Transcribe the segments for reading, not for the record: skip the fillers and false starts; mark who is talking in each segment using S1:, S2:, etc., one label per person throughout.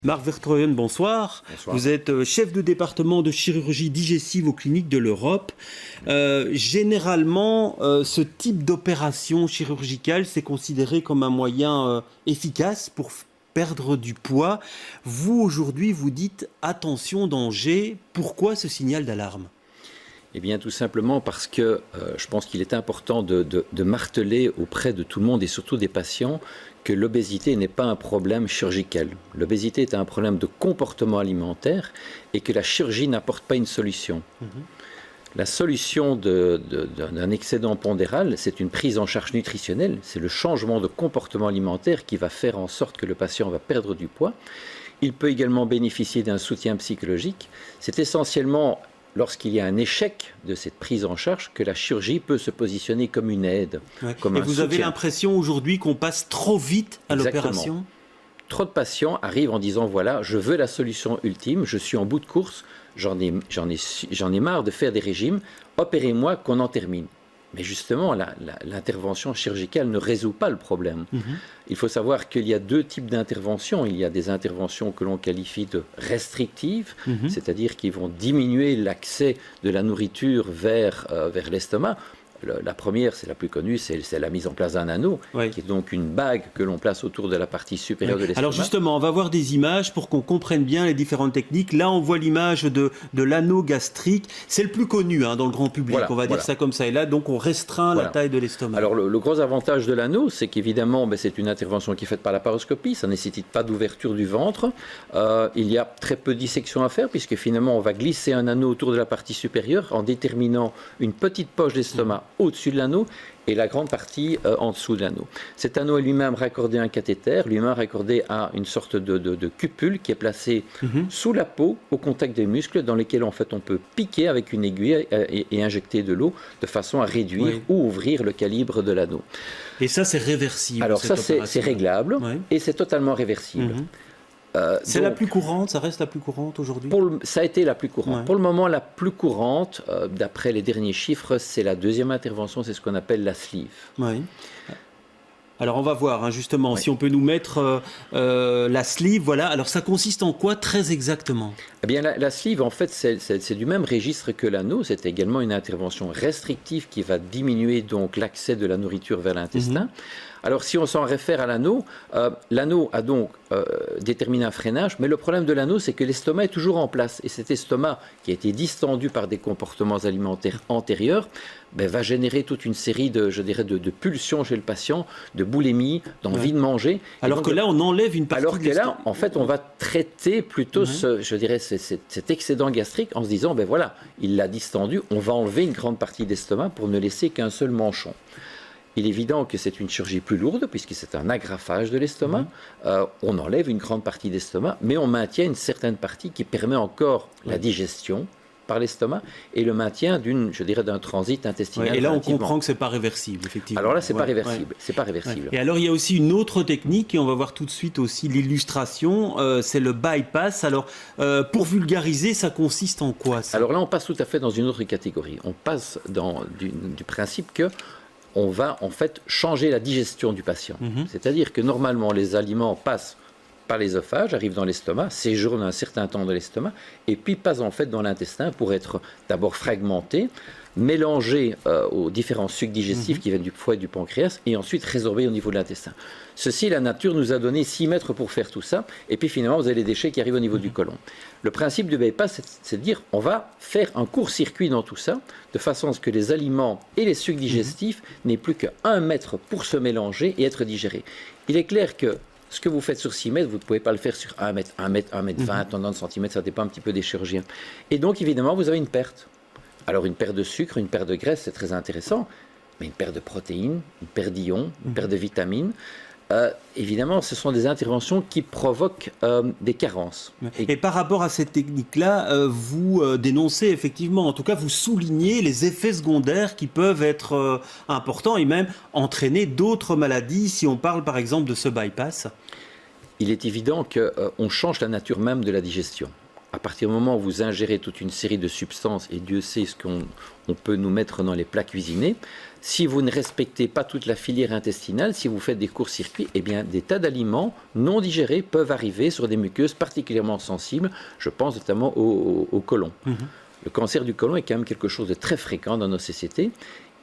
S1: Marc Vertroyen, bonsoir.
S2: Bonsoir.
S1: Vous êtes chef de département de chirurgie digestive aux cliniques de l'Europe. Généralement, ce type d'opération chirurgicale, c'est considéré comme un moyen efficace pour perdre du poids. Vous, aujourd'hui, vous dites attention, danger. Pourquoi ce signal d'alarme ?
S2: Eh bien, tout simplement parce que je pense qu'il est important de marteler auprès de tout le monde et surtout des patients que l'obésité n'est pas un problème chirurgical. L'obésité est un problème de comportement alimentaire et que la chirurgie n'apporte pas une solution. La solution d'un excédent pondéral, c'est une prise en charge nutritionnelle, c'est le changement de comportement alimentaire qui va faire en sorte que le patient va perdre du poids. Il peut également bénéficier d'un soutien psychologique. C'est essentiellement lorsqu'il y a un échec de cette prise en charge que la chirurgie peut se positionner comme une aide.
S1: Ouais.
S2: Comme
S1: Et
S2: un
S1: vous
S2: soutien.
S1: avez l'impression aujourd'hui qu'on passe trop vite à l'opération ?
S2: Trop de patients arrivent en disant voilà, je veux la solution ultime, je suis en bout de course, j'en ai marre de faire des régimes, opérez-moi qu'on en termine. Mais justement, l'intervention chirurgicale ne résout pas le problème. Il faut savoir qu'il y a deux types d'interventions. Il y a des interventions que l'on qualifie de restrictives, c'est-à-dire qui vont diminuer l'accès de la nourriture vers l'estomac. La première, c'est la plus connue, c'est la mise en place d'un anneau, qui est donc une bague que l'on place autour de la partie supérieure de l'estomac.
S1: Alors justement, on va voir des images pour qu'on comprenne bien les différentes techniques. Là, on voit l'image de l'anneau gastrique. C'est le plus connu dans le grand public, on va dire ça comme ça. Et là, donc, on restreint la taille de l'estomac.
S2: Alors, le gros avantage de l'anneau, c'est qu'évidemment, c'est une intervention qui est faite par la paroscopie. Ça ne nécessite pas d'ouverture du ventre. Il y a très peu de dissection à faire, puisque finalement, on va glisser un anneau autour de la partie supérieure en déterminant une petite poche d'estomac au-dessus de l'anneau et la grande partie en dessous de l'anneau. Cet anneau est lui-même raccordé à un cathéter, lui-même raccordé à une sorte de cupule qui est placée sous la peau, au contact des muscles, dans lesquels en fait on peut piquer avec une aiguille et injecter de l'eau de façon à réduire ou ouvrir le calibre de l'anneau.
S1: Et ça, c'est réversible.
S2: Alors ça, c'est réglable et c'est totalement réversible.
S1: C'est la plus courante, ça reste la plus courante aujourd'hui ?
S2: Ça a été la plus courante. Pour le moment, la plus courante, d'après les derniers chiffres, c'est la deuxième intervention, c'est ce qu'on appelle la sleeve.
S1: Alors on va voir justement si on peut nous mettre la sleeve. Voilà. Alors ça consiste en quoi très exactement ?
S2: Eh bien la sleeve, en fait, c'est du même registre que l'anneau. C'est également une intervention restrictive qui va diminuer donc l'accès de la nourriture vers l'intestin. Alors si on s'en réfère à l'anneau, l'anneau a donc déterminé un freinage, mais le problème de l'anneau, c'est que l'estomac est toujours en place. Et cet estomac, qui a été distendu par des comportements alimentaires antérieurs, va générer toute une série de pulsions chez le patient, de boulimie, d'envie de manger.
S1: Alors que là, on enlève une partie de l'estomac.
S2: Alors que là, en fait, on va traiter plutôt cet excédent gastrique en se disant, voilà, il l'a distendu, on va enlever une grande partie d'estomac pour ne laisser qu'un seul manchon. Il est évident que c'est une chirurgie plus lourde puisque c'est un agrafage de l'estomac. On enlève une grande partie d'estomac, mais on maintient une certaine partie qui permet encore la digestion par l'estomac et le maintien d'un transit intestinal.
S1: Et là, on comprend que c'est pas réversible, effectivement.
S2: Alors là, c'est pas réversible. C'est pas réversible.
S1: Et alors, il y a aussi une autre technique et on va voir tout de suite aussi l'illustration. C'est le bypass. Alors, pour vulgariser, ça consiste en quoi ça ?
S2: Alors là, on passe tout à fait dans une autre catégorie. On passe du principe que on va en fait changer la digestion du patient. C'est-à-dire que normalement, les aliments passent par l'ésophage, arrivent dans l'estomac, séjournent un certain temps dans l'estomac, et puis passent en fait dans l'intestin pour être d'abord fragmentés, mélangés aux différents sucs digestifs qui viennent du foie et du pancréas, et ensuite résorbés au niveau de l'intestin. Ceci, la nature nous a donné 6 mètres pour faire tout ça, et puis finalement, vous avez les déchets qui arrivent au niveau du côlon. Le principe du bypass, c'est de dire, on va faire un court-circuit dans tout ça, de façon à ce que les aliments et les sucs digestifs n'aient plus qu'1 mètre pour se mélanger et être digérés. Il est clair que ce que vous faites sur 6 mètres, vous ne pouvez pas le faire sur 1 mètre, 1 mètre, 1 mètre 20, 90 centimètres, ça dépend un petit peu des chirurgiens. Et donc, évidemment, vous avez une perte. Alors, une perte de sucre, une perte de graisse, c'est très intéressant, mais une perte de protéines, une perte d'ions, une perte de vitamines, évidemment, ce sont des interventions qui provoquent des carences.
S1: Et par rapport à cette technique-là, vous dénoncez effectivement, en tout cas, vous soulignez les effets secondaires qui peuvent être importants et même entraîner d'autres maladies, si on parle par exemple de ce bypass.
S2: Il est évident qu'on change la nature même de la digestion. à partir du moment où vous ingérez toute une série de substances, et Dieu sait ce qu'on peut nous mettre dans les plats cuisinés, si vous ne respectez pas toute la filière intestinale, si vous faites des courts-circuits, eh bien, des tas d'aliments non digérés peuvent arriver sur des muqueuses particulièrement sensibles. Je pense notamment au côlon. Le cancer du côlon est quand même quelque chose de très fréquent dans nos sociétés.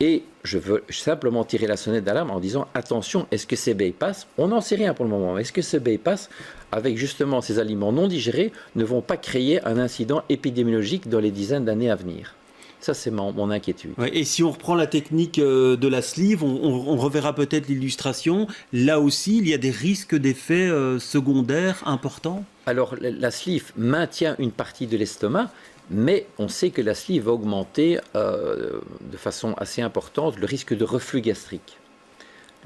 S2: Et je veux simplement tirer la sonnette d'alarme en disant attention, est-ce que ces bypass, on n'en sait rien pour le moment, est-ce que ces bypass, avec justement ces aliments non digérés, ne vont pas créer un incident épidémiologique dans les dizaines d'années à venir? Ça, c'est mon inquiétude.
S1: Ouais, et si on reprend la technique de la sleeve, on reverra peut-être l'illustration. Là aussi, il y a des risques d'effets secondaires importants?
S2: Alors, la sleeve maintient une partie de l'estomac, mais on sait que la sleeve va augmenter de façon assez importante le risque de reflux gastrique.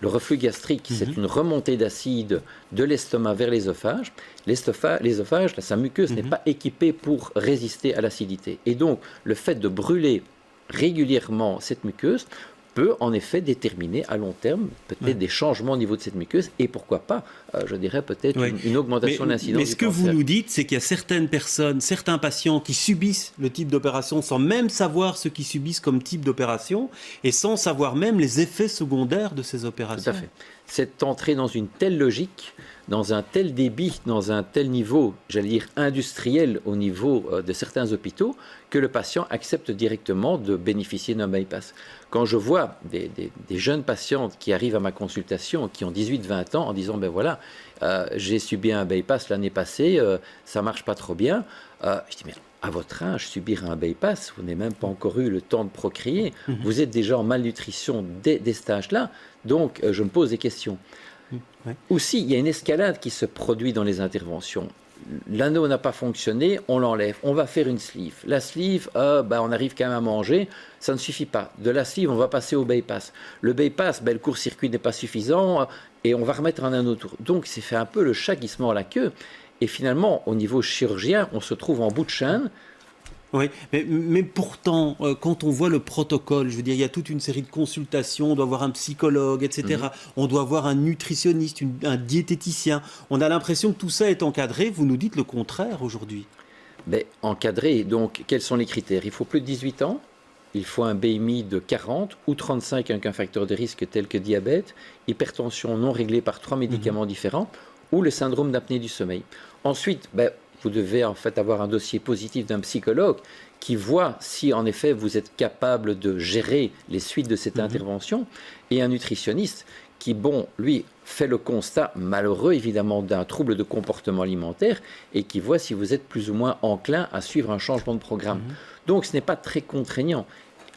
S2: Le reflux gastrique, c'est une remontée d'acide de l'estomac vers l'ésophage. L'ésophage, sa muqueuse n'est pas équipée pour résister à l'acidité. Et donc, le fait de brûler régulièrement cette muqueuse peut en effet déterminer à long terme peut-être des changements au niveau de cette muqueuse et pourquoi pas, je dirais peut-être une augmentation de l'incidence.
S1: Mais ce que vous nous dites, c'est qu'il y a certaines personnes, certains patients qui subissent le type d'opération sans même savoir ce qu'ils subissent comme type d'opération et sans savoir même les effets secondaires de ces opérations.
S2: Tout à fait. C'est entrer dans une telle logique, dans un tel débit, dans un tel niveau, j'allais dire industriel au niveau de certains hôpitaux, que le patient accepte directement de bénéficier d'un bypass. Quand je vois des jeunes patientes qui arrivent à ma consultation, qui ont 18-20 ans, en disant, ben voilà, j'ai subi un bypass l'année passée, ça marche pas trop bien, je dis, mais à votre âge, subir un bypass, vous n'avez même pas encore eu le temps de procréer, vous êtes déjà en malnutrition dès cet âge-là, donc je me pose des questions. Aussi, il y a une escalade qui se produit dans les interventions. L'anneau n'a pas fonctionné, on l'enlève, on va faire une sleeve. La sleeve, on arrive quand même à manger, ça ne suffit pas. De la sleeve, on va passer au bypass. Le bypass, le court-circuit n'est pas suffisant et on va remettre un anneau autour. Donc, c'est fait un peu le chat qui se mord la queue. Et finalement, au niveau chirurgien, on se trouve en bout de chaîne.
S1: Oui, mais pourtant, quand on voit le protocole, je veux dire, il y a toute une série de consultations, on doit voir un psychologue, etc. On doit voir un nutritionniste, un diététicien. On a l'impression que tout ça est encadré. Vous nous dites le contraire aujourd'hui.
S2: Encadré, donc, quels sont les critères? Il faut plus de 18 ans, il faut un BMI de 40 ou 35 avec un facteur de risque tel que diabète, hypertension non réglée par 3 médicaments différents ou le syndrome d'apnée du sommeil. Ensuite, vous devez en fait avoir un dossier positif d'un psychologue qui voit si en effet vous êtes capable de gérer les suites de cette intervention et un nutritionniste qui, lui, fait le constat malheureux évidemment d'un trouble de comportement alimentaire et qui voit si vous êtes plus ou moins enclin à suivre un changement de programme. Donc ce n'est pas très contraignant.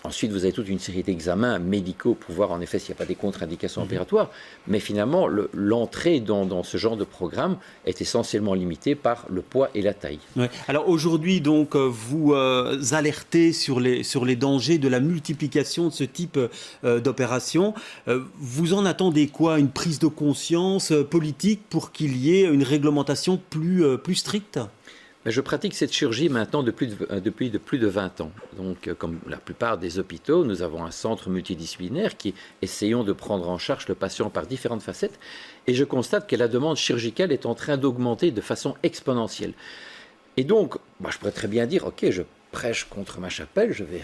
S2: Ensuite, vous avez toute une série d'examens médicaux pour voir en effet s'il n'y a pas des contre-indications opératoires. Mais finalement, l'entrée dans ce genre de programme est essentiellement limitée par le poids et la taille.
S1: Ouais. Alors aujourd'hui, donc, vous alertez sur les dangers de la multiplication de ce type d'opération. Vous en attendez quoi? Une prise de conscience politique pour qu'il y ait une réglementation plus stricte?
S2: Je pratique cette chirurgie maintenant depuis plus de 20 ans. Donc, comme la plupart des hôpitaux, nous avons un centre multidisciplinaire qui essayons de prendre en charge le patient par différentes facettes. Et je constate que la demande chirurgicale est en train d'augmenter de façon exponentielle. Et donc, je pourrais très bien dire, ok, je prêche contre ma chapelle, je vais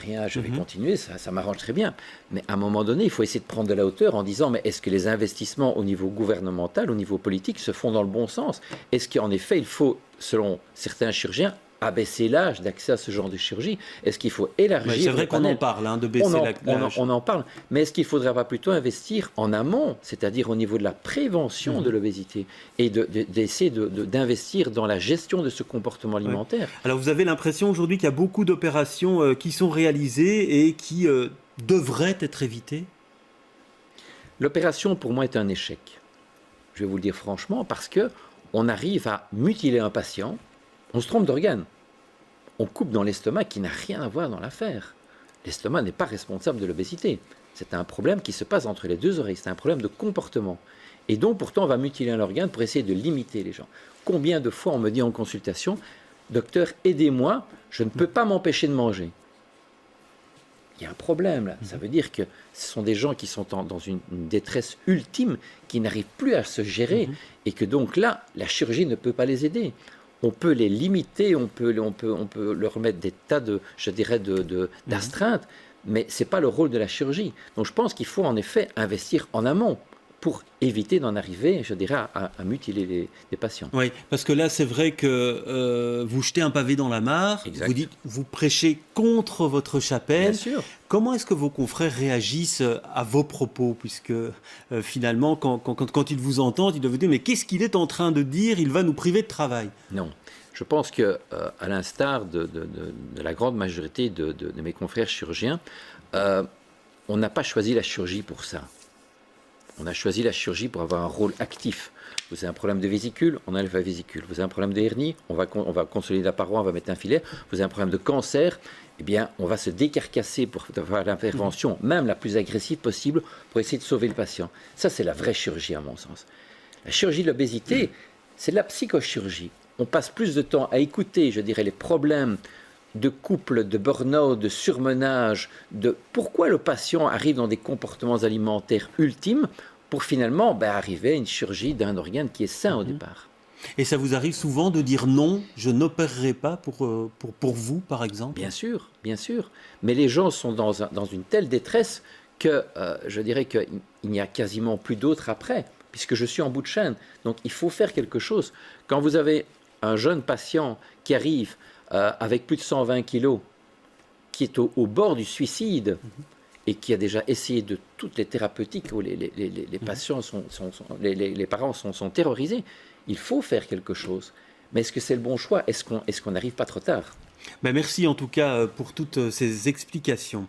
S2: continuer, ça m'arrange très bien. Mais à un moment donné, il faut essayer de prendre de la hauteur en disant, mais est-ce que les investissements au niveau gouvernemental, au niveau politique, se font dans le bon sens? Est-ce qu'en effet, il faut, selon certains chirurgiens, abaisser l'âge d'accès à ce genre de chirurgie? Est-ce qu'il faut élargir?
S1: C'est vrai qu'on en parle, de baisser l'âge.
S2: On en parle, mais est-ce qu'il ne faudrait pas plutôt investir en amont, c'est-à-dire au niveau de la prévention de l'obésité et d'essayer d'investir dans la gestion de ce comportement alimentaire?
S1: Alors vous avez l'impression aujourd'hui qu'il y a beaucoup d'opérations qui sont réalisées et qui devraient être évitées?
S2: L'opération pour moi est un échec. Je vais vous le dire franchement, parce qu'on arrive à mutiler un patient. On se trompe d'organe. On coupe dans l'estomac qui n'a rien à voir dans l'affaire. L'estomac n'est pas responsable de l'obésité. C'est un problème qui se passe entre les deux oreilles. C'est un problème de comportement. Et donc, pourtant, on va mutiler un organe pour essayer de limiter les gens. Combien de fois on me dit en consultation, docteur, aidez-moi, je ne peux pas m'empêcher de manger. Il y a un problème là. Ça veut dire que ce sont des gens qui sont dans une détresse ultime, qui n'arrivent plus à se gérer, et que donc là, la chirurgie ne peut pas les aider. on peut les limiter, on peut leur mettre des tas de, je dirais, d'astreintes, mais ce n'est pas le rôle de la chirurgie. Donc je pense qu'il faut en effet investir en amont pour éviter d'en arriver, je dirais, à mutiler les patients.
S1: Oui, parce que là, c'est vrai que vous jetez un pavé dans la mare,
S2: Exact.
S1: vous prêchez contre votre chapelle.
S2: Bien sûr.
S1: Comment est-ce que vos confrères réagissent à vos propos? Puisque finalement, quand ils vous entendent, ils doivent vous dire « Mais qu'est-ce qu'il est en train de dire? Il va nous priver de travail. »
S2: Non. Je pense que, à l'instar de la grande majorité de mes confrères chirurgiens, on n'a pas choisi la chirurgie pour ça. On a choisi la chirurgie pour avoir un rôle actif. Vous avez un problème de vésicule, on enlève la vésicule. Vous avez un problème de hernie, on va consolider la paroi, on va mettre un filet. Vous avez un problème de cancer, eh bien, on va se décarcasser pour faire l'intervention, même la plus agressive possible, pour essayer de sauver le patient. Ça, c'est la vraie chirurgie, à mon sens. La chirurgie de l'obésité, c'est de la psychochirurgie. On passe plus de temps à écouter, je dirais, les problèmes de couple, de burn-out, de surmenage, de pourquoi le patient arrive dans des comportements alimentaires ultimes pour finalement arriver à une chirurgie d'un organe qui est sain au départ.
S1: Et ça vous arrive souvent de dire non, je n'opérerai pas pour vous, par exemple?
S2: Bien sûr, bien sûr. Mais les gens sont dans une telle détresse que je dirais qu'il n'y a quasiment plus d'autre après, puisque je suis en bout de chaîne. Donc il faut faire quelque chose. Quand vous avez un jeune patient qui arrive avec plus de 120 kilos, qui est au bord du suicide et qui a déjà essayé de toutes les thérapeutiques où les patients les parents sont terrorisés, il faut faire quelque chose. Mais est-ce que c'est le bon choix? Est-ce qu'on n'arrive pas trop tard?
S1: Merci en tout cas pour toutes ces explications.